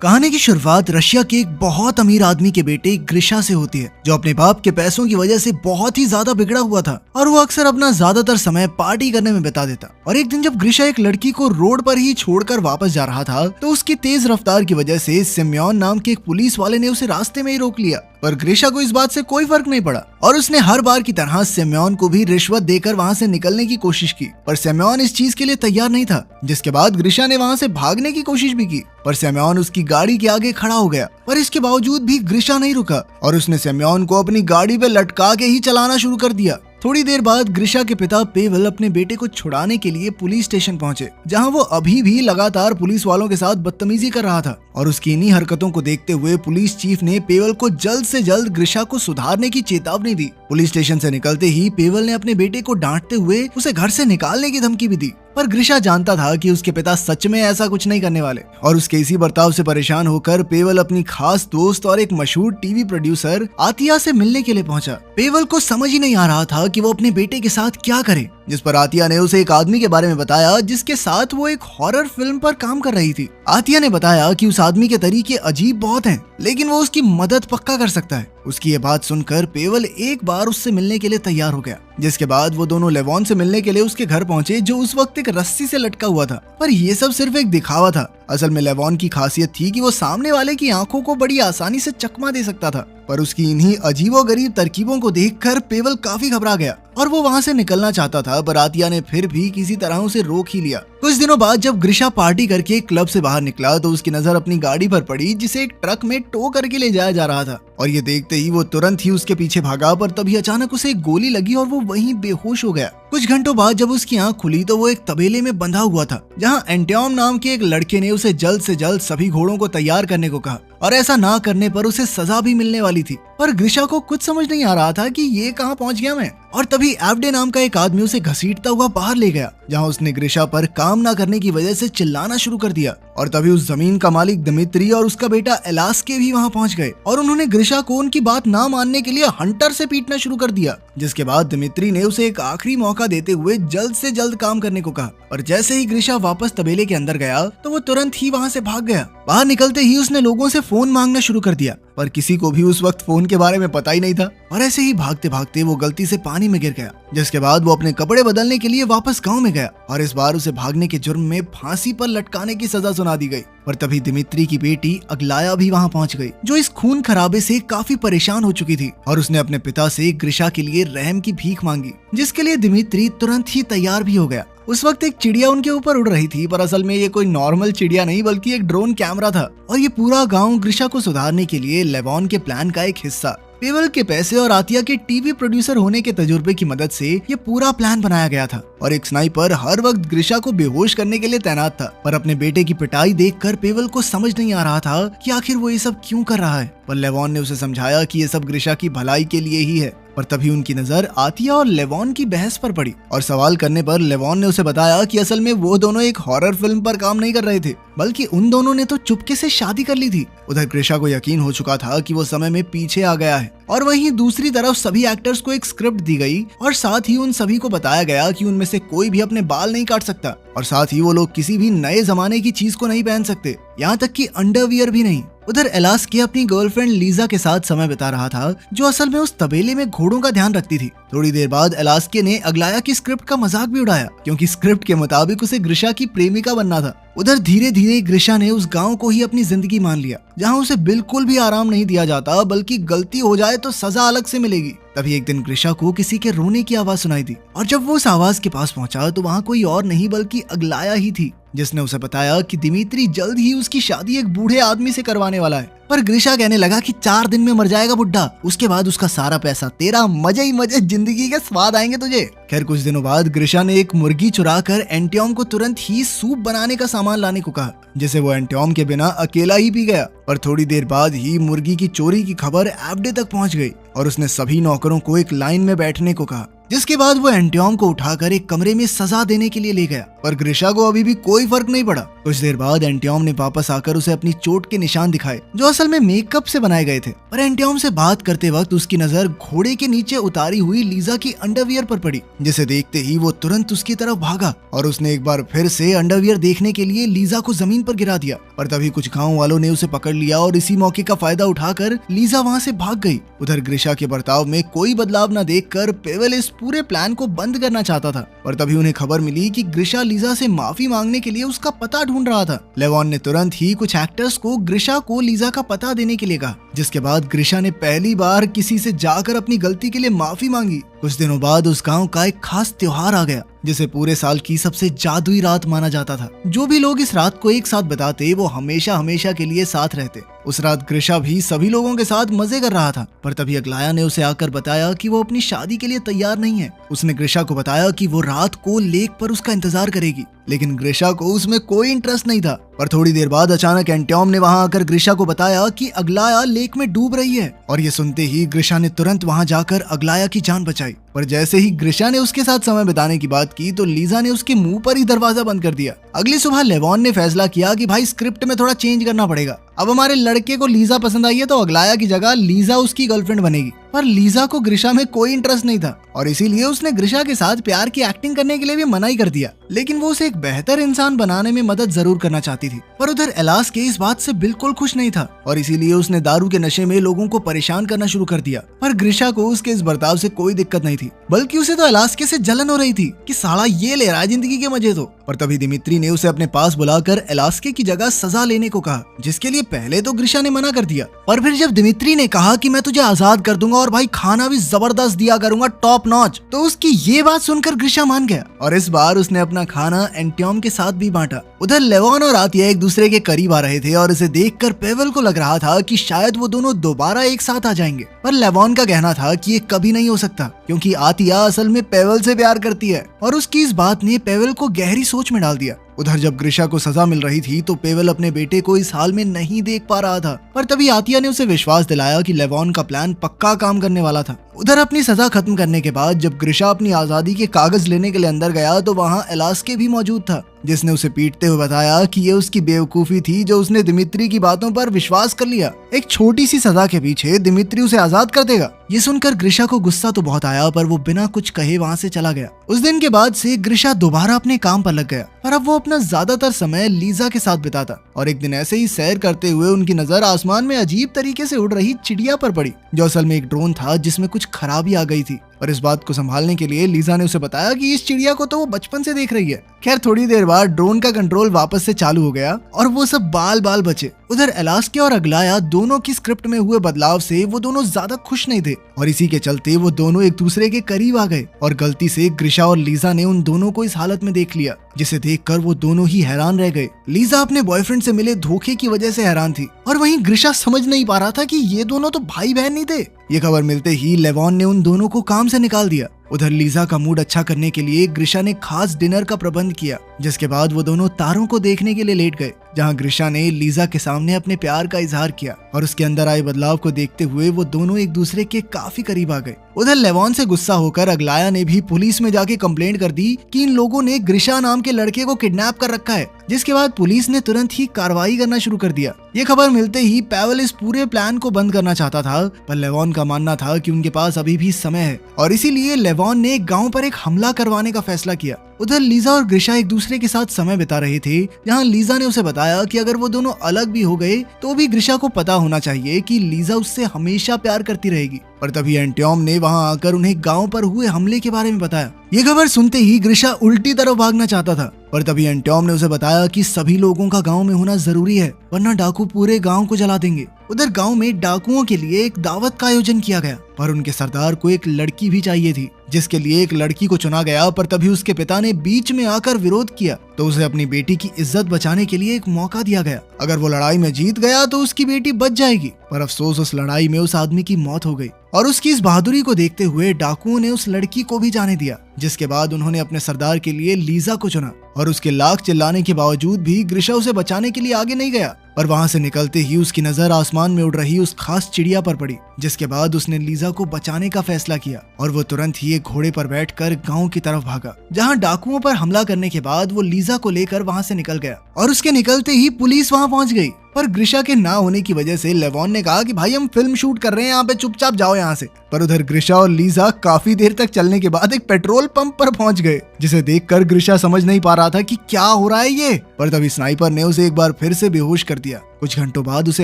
कहानी की शुरुआत रशिया के एक बहुत अमीर आदमी के बेटे ग्रिशा से होती है, जो अपने बाप के पैसों की वजह से बहुत ही ज्यादा बिगड़ा हुआ था और वो अक्सर अपना ज्यादातर समय पार्टी करने में बिता देता। और एक दिन जब ग्रिशा एक लड़की को रोड पर ही छोड़कर वापस जा रहा था, तो उसकी तेज रफ्तार की वजह से सिम्योन नाम के एक पुलिस वाले ने उसे रास्ते में ही रोक लिया। पर ग्रिशा को इस बात से कोई फर्क नहीं पड़ा और उसने हर बार की तरह सिम्योन को भी रिश्वत देकर वहाँ से निकलने की कोशिश की, पर सिम्योन इस चीज के लिए तैयार नहीं था। जिसके बाद ग्रिशा ने वहाँ से भागने की कोशिश भी की, पर सिम्योन उसकी गाड़ी के आगे खड़ा हो गया। पर इसके बावजूद भी ग्रिशा नहीं रुका और उसने सिम्योन को अपनी गाड़ी पे लटका के ही चलाना शुरू कर दिया। थोड़ी देर बाद ग्रिशा के पिता पेवल अपने बेटे को छुड़ाने के लिए पुलिस स्टेशन पहुंचे, जहां वो अभी भी लगातार पुलिस वालों के साथ बदतमीजी कर रहा था। और उसकी इन्हीं हरकतों को देखते हुए पुलिस चीफ ने पेवल को जल्द से जल्द ग्रिशा को सुधारने की चेतावनी दी। पुलिस स्टेशन से निकलते ही पेवल ने अपने बेटे को डांटते हुए उसे घर से निकालने की धमकी भी दी। पर ग्रिशा जानता था कि उसके पिता सच में ऐसा कुछ नहीं करने वाले और उसके इसी बर्ताव से परेशान होकर पेवल अपनी खास दोस्त और एक मशहूर टीवी प्रोड्यूसर आतिया से मिलने के लिए पहुंचा। पेवल को समझ ही नहीं आ रहा था कि वो अपने बेटे के साथ क्या करे, जिस पर आतिया ने उसे एक आदमी के बारे में बताया जिसके साथ वो एक हॉरर फिल्म पर काम कर रही थी। आतिया ने बताया कि उस आदमी के तरीके अजीब बहुत हैं, लेकिन वो उसकी मदद पक्का कर सकता है। उसकी ये बात सुनकर पेवल एक बार उससे मिलने के लिए तैयार हो गया, जिसके बाद वो दोनों लेवॉन से मिलने के लिए उसके घर पहुंचे, जो उस वक्त एक रस्सी से लटका हुआ था। पर ये सब सिर्फ एक दिखावा था। असल में लेवॉन की खासियत थी कि वो सामने वाले की आंखों को बड़ी आसानी से चकमा दे सकता था। पर उसकी इन्हीं अजीबोगरीब तरकीबों को देखकर पेवल काफी घबरा गया और वो वहाँ से निकलना चाहता था, पर आतिया ने फिर भी किसी तरह उसे रोक ही लिया। कुछ दिनों बाद जब ग्रिशा पार्टी करके क्लब से बाहर निकला, तो उसकी नजर अपनी गाड़ी पर पड़ी, जिसे एक ट्रक में टो करके ले जाया जा रहा था। और ये देखते ही वो तुरंत ही उसके पीछे भागा, पर तभी अचानक उसे एक गोली लगी और वो वहीं बेहोश हो गया। कुछ घंटों बाद जब उसकी आंख खुली, तो वो एक तबेले में बंधा हुआ था, जहाँ एंटियोम नाम के एक लड़के ने उसे जल्द से जल्द सभी घोड़ों को तैयार करने को कहा और ऐसा ना करने पर उसे सजा भी मिलने वाली थी। पर ग्रिशा को कुछ समझ नहीं आ रहा था कि ये कहाँ पहुंच गया मैं। और तभी एवडे नाम का एक आदमी उसे घसीटता हुआ बाहर ले गया, जहां उसने ग्रिशा पर काम ना करने की वजह से चिल्लाना शुरू कर दिया। और तभी उस जमीन का मालिक दिमित्री और उसका बेटा एलास्के भी वहां पहुंच गए और उन्होंने ग्रिशा को उनकी बात ना मानने के लिए हंटर से पीटना शुरू कर दिया। जिसके बाद दिमित्री ने उसे एक आखिरी मौका देते हुए जल्द से जल्द काम करने को कहा। और जैसे ही ग्रिशा वापस तबेले के अंदर गया, तो वो तुरंत ही वहां से भाग गया। बाहर निकलते ही उसने लोगों से फोन मांगना शुरू कर दिया, पर किसी को भी उस वक्त फोन के बारे में पता ही नहीं था। और ऐसे ही भागते भागते वो गलती से पानी में गिर गया, जिसके बाद वो अपने कपड़े बदलने के लिए वापस गांव में गया और इस बार उसे भागने के जुर्म में फांसी पर लटकाने की सजा सुना दी गई। पर तभी दिमित्री की बेटी अग्लाया भी वहां पहुंच गई, जो इस खून खराबे से काफी परेशान हो चुकी थी और उसने अपने पिता से ग्रिशा के लिए रहम की भीख मांगी, जिसके लिए दिमित्री तुरंत ही तैयार भी हो गया। उस वक्त एक चिड़िया उनके ऊपर उड़ रही थी, पर असल में ये कोई नॉर्मल चिड़िया नहीं बल्कि एक ड्रोन कैमरा था और ये पूरा गांव ग्रिशा को सुधारने के लिए लेवॉन के प्लान का एक हिस्सा। पेवल के पैसे और आतिया के टीवी प्रोड्यूसर होने के तजुर्बे की मदद से ये पूरा प्लान बनाया गया था और एक स्नाइपर हर वक्त ग्रिशा को बेहोश करने के लिए तैनात था। पर अपने बेटे की पिटाई देखकर पेवल को समझ नहीं आ रहा था कि आखिर वो ये सब क्यों कर रहा है। पर लेवॉन ने उसे समझाया कि ये सब ग्रिशा की भलाई के लिए ही है। पर तभी उनकी नजर आतिया और लेवॉन की बहस पर पड़ी और सवाल करने पर लेवॉन ने उसे बताया कि असल में वो दोनों एक हॉरर फिल्म पर काम नहीं कर रहे थे, बल्कि उन दोनों ने तो चुपके से शादी कर ली थी। उधर ग्रिशा को यकीन हो चुका था कि वो समय में पीछे आ गया है और वहीं दूसरी तरफ सभी एक्टर्स को एक स्क्रिप्ट दी गई और साथ ही उन सभी को बताया गया कि उनमें से कोई भी अपने बाल नहीं काट सकता और साथ ही वो लोग किसी भी नए जमाने की चीज को नहीं पहन सकते, यहाँ तक कि अंडरवियर भी नहीं। उधर एलास्के अपनी गर्लफ्रेंड लीजा के साथ समय बिता रहा था, जो असल में उस तबेले में घोड़ों का ध्यान रखती थी। थोड़ी देर बाद एलास्के ने अग्लाया की स्क्रिप्ट का मजाक भी उड़ाया, क्योंकि स्क्रिप्ट के मुताबिक उसे ग्रिशा की प्रेमिका बनना था। उधर धीरे धीरे ग्रिशा ने उस गांव को ही अपनी जिंदगी मान लिया, जहां उसे बिल्कुल भी आराम नहीं दिया जाता, बल्कि गलती हो जाए तो सजा अलग से मिलेगी। तभी एक दिन ग्रिशा को किसी के रोने की आवाज सुनाई दी और जब वो उस आवाज के पास पहुंचा, तो वहाँ कोई और नहीं बल्कि अग्लाया ही थी, जिसने उसे बताया कि दिमित्री जल्द ही उसकी शादी एक बूढ़े आदमी से करवाने वाला है। पर ग्रिशा कहने लगा कि 4 दिन में मर जाएगा बुड्ढा, उसके बाद उसका सारा पैसा तेरा, मजे ही मजे, जिंदगी के स्वाद आएंगे तुझे। खैर कुछ दिनों बाद ग्रिशा ने एक मुर्गी चुरा कर एंटियोम को तुरंत ही सूप बनाने का सामान लाने को कहा, जिसे वो एंटियोम के बिना अकेला ही पी गया। पर थोड़ी देर बाद ही मुर्गी की चोरी की खबर एवडे तक पहुंच गई और उसने सभी नौकरों को एक लाइन में बैठने को कहा, जिसके बाद वो एंटियोम को उठाकर एक कमरे में सजा देने के लिए ले गया। पर ग्रिशा को अभी भी कोई फर्क नहीं पड़ा। कुछ देर बाद एंटियोम ने वापस आकर उसे अपनी चोट के निशान दिखाए जो असल में मेकअप से बनाए गए थे। पर एंटियोम से बात करते वक्त उसकी नजर घोड़े के नीचे उतारी हुई लीजा की अंडरवियर पर पड़ी, जिसे देखते ही वो तुरंत उसकी तरफ भागा और उसने एक बार फिर से अंडरवियर देखने के लिए लीजा को जमीन पर गिरा दिया। पर तभी कुछ गाँव वालों ने उसे पकड़ लिया और इसी मौके का फायदा उठाकर लीजा वहाँ से भाग गई। उधर ग्रिशा के बर्ताव में कोई बदलाव न देखकर पेवेल इस पूरे प्लान को बंद करना चाहता था। पर तभी उन्हें खबर मिली कि ग्रिशा लीजा से माफी मांगने के लिए उसका पता ढूंढ रहा था। लेवॉन ने तुरंत ही कुछ एक्टर्स को ग्रिशा को लीजा का पता देने के लिए कहा, जिसके बाद ग्रिशा ने पहली बार किसी से जाकर अपनी गलती के लिए माफी मांगी। कुछ दिनों बाद उस गांव का एक खास त्योहार आ गया जिसे पूरे साल की सबसे जादुई रात माना जाता था। जो भी लोग इस रात को एक साथ बिताते वो हमेशा हमेशा के लिए साथ रहते। उस रात ग्रिशा भी सभी लोगों के साथ मजे कर रहा था। पर तभी अग्लाया ने उसे आकर बताया कि वो अपनी शादी के लिए तैयार नहीं है। उसने ग्रिशा को बताया कि वो रात को लेक पर उसका इंतजार करेगी, लेकिन ग्रिशा को उसमें कोई इंटरेस्ट नहीं था। पर थोड़ी देर बाद अचानक एंटियोम ने वहां आकर ग्रिशा को बताया कि अग्लाया लेक में डूब रही है। और ये सुनते ही ग्रिशा ने तुरंत वहां जाकर अग्लाया की जान बचाई। पर जैसे ही ग्रिशा ने उसके साथ समय बिताने की बात की तो लीजा ने उसके मुंह पर ही दरवाजा बंद कर दिया। अगली सुबह लेवॉन ने फैसला किया कि भाई स्क्रिप्ट में थोड़ा चेंज करना पड़ेगा। अब हमारे लड़के को लीजा पसंद आई है तो अग्लाया की जगह लीजा उसकी गर्लफ्रेंड बनेगी। पर लीजा को ग्रिशा में कोई इंटरेस्ट नहीं था और इसीलिए उसने ग्रिशा के साथ प्यार की एक्टिंग करने के लिए भी मना ही कर दिया। लेकिन वो उसे एक बेहतर इंसान बनाने में मदद जरूर करना चाहती थी। पर उधर एलास्के इस बात से बिल्कुल खुश नहीं था और इसीलिए उसने दारू के नशे में लोगों को परेशान करना शुरू कर दिया। पर ग्रिशा को उसके इस बर्ताव से कोई दिक्कत नहीं थी, बल्कि उसे तो एलास्के से जलन हो रही थी कि साला ये ले रहा है जिंदगी के मजे तो। पर तभी दिमित्री ने उसे अपने पास बुलाकर एलास्के की जगह सजा लेने को कहा, जिसके लिए पहले तो ग्रिशा ने मना कर दिया। पर फिर जब दिमित्री ने कहा कि मैं तुझे आजाद कर दूंगा और भाई खाना भी जबरदस्त दिया करूंगा, टॉप नॉच, तो उसकी ये बात सुनकर ग्रिशा मान गया और इस बार उसने अपना खाना एंटियोम के साथ भी बांटा। उधर लेवॉन और आतिया एक दूसरे के करीब आ रहे थे और इसे देखकर पेवेल को लग रहा था कि शायद वो दोनों दोबारा एक साथ आ जाएंगे। पर लेवॉन का कहना था कि ये कभी नहीं हो सकता क्योंकि आतिया असल में पेवेल से प्यार करती है और उसकी इस बात ने पेवेल को गहरी सोच में डाल दिया। उधर जब ग्रिशा को सजा मिल रही थी तो पेवेल अपने बेटे को इस हाल में नहीं देख पा रहा था। पर तभी आतिया ने उसे विश्वास दिलाया कि लेवॉन का प्लान पक्का काम करने वाला था। उधर अपनी सजा खत्म करने के बाद जब ग्रिशा अपनी आजादी के कागज लेने के लिए अंदर गया तो वहाँ एलास्के भी मौजूद था, जिसने उसे पीटते हुए बताया कि ये उसकी बेवकूफी थी जो उसने दिमित्री की बातों पर विश्वास कर लिया। एक छोटी सी सजा के पीछे दिमित्री उसे आजाद कर देगा। ये सुनकर ग्रिशा को गुस्सा तो बहुत आया पर वो बिना कुछ कहे वहाँ से चला गया। उस दिन के बाद से ग्रिशा दोबारा अपने काम पर लग गया और अब वो अपना ज्यादातर समय लीजा के साथ बिताता। और एक दिन ऐसे ही सैर करते हुए उनकी नजर आसमान में अजीब तरीके से उड़ रही चिड़िया पर पड़ी, जो असल में एक ड्रोन था जिसमें कुछ खराबी आ गई थी। और इस बात को संभालने के लिए लीजा ने उसे बताया कि इस चिड़िया को तो वो बचपन से देख रही है। खैर थोड़ी देर बाद ड्रोन का कंट्रोल वापस से चालू हो गया और वो सब बाल बाल बचे। उधर एलास्के और अग्लाया दोनों की स्क्रिप्ट में हुए बदलाव से वो दोनों ज्यादा खुश नहीं थे और इसी के चलते वो दोनों एक दूसरे के करीब आ गए और गलती से ग्रिशा और लीजा ने उन दोनों को इस हालत में देख लिया, जिसे देखकर वो दोनों ही हैरान रह गए। लीजा अपने बॉयफ्रेंड से मिले धोखे की वजह से हैरान थी और वहीं ग्रिशा समझ नहीं पा रहा था कि ये दोनों तो भाई बहन नहीं थे। ये खबर मिलते ही लेवॉन ने उन दोनों को काम से निकाल दिया। उधर लीजा का मूड अच्छा करने के लिए ग्रिशा ने खास डिनर का प्रबंध किया, जिसके बाद वो दोनों तारों को देखने के लिए लेट गए, जहां ग्रिशा ने लीजा के सामने अपने प्यार का इजहार किया और उसके अंदर आए बदलाव को देखते हुए वो दोनों एक दूसरे के काफी करीब आ गए। उधर लेवॉन से गुस्सा होकर अग्लाया ने भी पुलिस में जाके कंप्लेंट कर दी कि इन लोगों ने ग्रिशा नाम के लड़के को किडनैप कर रखा है, जिसके बाद पुलिस ने तुरंत ही कार्रवाई करना शुरू कर दिया। ये खबर मिलते ही पेवेल इस पूरे प्लान को बंद करना चाहता था, पर लेवॉन का मानना था कि उनके पास अभी भी समय है और इसीलिए लेवॉन ने गांव पर एक हमला करवाने का फैसला किया। उधर लीजा और ग्रिशा एक दूसरे के साथ समय बिता रहे थे, जहां लीजा ने उसे बताया कि अगर वो दोनों अलग भी हो गए तो भी ग्रिशा को पता होना चाहिए कि लीजा उससे हमेशा प्यार करती रहेगी। पर तभी एंटियोम ने वहां आकर उन्हें गांव पर हुए हमले के बारे में बताया। ये खबर सुनते ही ग्रिशा उल्टी तरफ भागना चाहता था, पर तभी एंटियोम ने उसे बताया कि सभी लोगों का गांव में होना जरूरी है, वरना डाकू पूरे गांव को जला देंगे। उधर गांव में डाकुओं के लिए एक दावत का आयोजन किया गया, पर उनके सरदार को एक लड़की भी चाहिए थी, जिसके लिए एक लड़की को चुना गया। पर तभी उसके पिता ने बीच में आकर विरोध किया, तो उसे अपनी बेटी की इज्जत बचाने के लिए एक मौका दिया गया। अगर वो लड़ाई में जीत गया तो उसकी बेटी बच जाएगी। पर अफसोस उस लड़ाई में उस आदमी की मौत हो गई और उसकी इस बहादुरी को देखते हुए डाकुओं ने उस लड़की को भी जाने दिया। जिसके बाद उन्होंने अपने सरदार के लिए लीजा को चुना और उसके लाख चिल्लाने के बावजूद भी ग्रिशा उसे बचाने के लिए आगे नहीं गया। पर वहां से निकलते ही उसकी नजर आसमान में उड़ रही उस खास चिड़िया पर पड़ी, जिसके बाद उसने लीजा को बचाने का फैसला किया और वो तुरंत ही एक घोड़े पर बैठकर गांव की तरफ भागा, जहां डाकुओं पर हमला करने के बाद वो लीजा को लेकर वहां से निकल गया और उसके निकलते ही पुलिस वहां पहुंच गई। पर ग्रिशा के ना होने की वजह से लेवॉन ने कहा कि भाई हम फिल्म शूट कर रहे हैं, यहाँ पे चुपचाप जाओ यहाँ से। पर उधर ग्रिशा और लीजा काफी देर तक चलने के बाद एक पेट्रोल पंप पर पहुंच गए, जिसे देखकर ग्रिशा समझ नहीं पा रहा था कि क्या हो रहा है ये। पर तभी स्नाइपर ने उसे एक बार फिर से बेहोश कर दिया। कुछ घंटों बाद उसे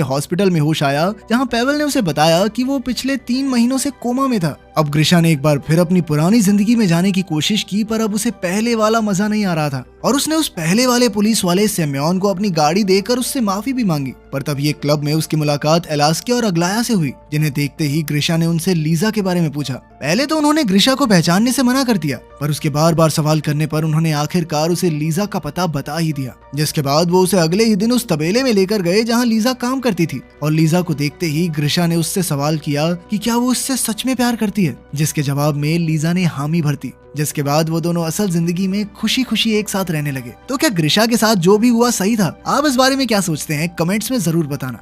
हॉस्पिटल में होश आया, जहां पेवल ने उसे बताया कि वो पिछले 3 महीनों से कोमा में था। अब ग्रिशा ने एक बार फिर अपनी पुरानी जिंदगी में जाने की कोशिश की, पर अब उसे पहले वाला मजा नहीं आ रहा था और उसने उस पहले वाले पुलिस वाले सेम्योन को अपनी गाड़ी देकर उससे माफी भी मांगी। पर तभी एक क्लब में उसकी मुलाकात एलास्के और अग्लाया से हुई, जिन्हें देखते ही ग्रिशा ने उनसे लीजा के बारे में पूछा। पहले तो उन्होंने ग्रिशा को पहचानने से मना कर दिया, पर उसके बार बार सवाल करने पर उन्होंने आखिरकार उसे लीजा का पता बता ही दिया, जिसके बाद वो उसे अगले ही दिन उस तबेले में लेकर गए जहां लीजा काम करती थी। और लीजा को देखते ही ग्रिशा ने उससे सवाल किया कि क्या वो उससे सच में प्यार करती है, जिसके जवाब में लीजा ने हामी भरती। जिसके बाद वो दोनों असल जिंदगी में खुशी खुशी एक साथ रहने लगे। तो क्या ग्रिशा के साथ जो भी हुआ सही था? आप इस बारे में क्या सोचते हैं? कमेंट्स में जरूर बताना।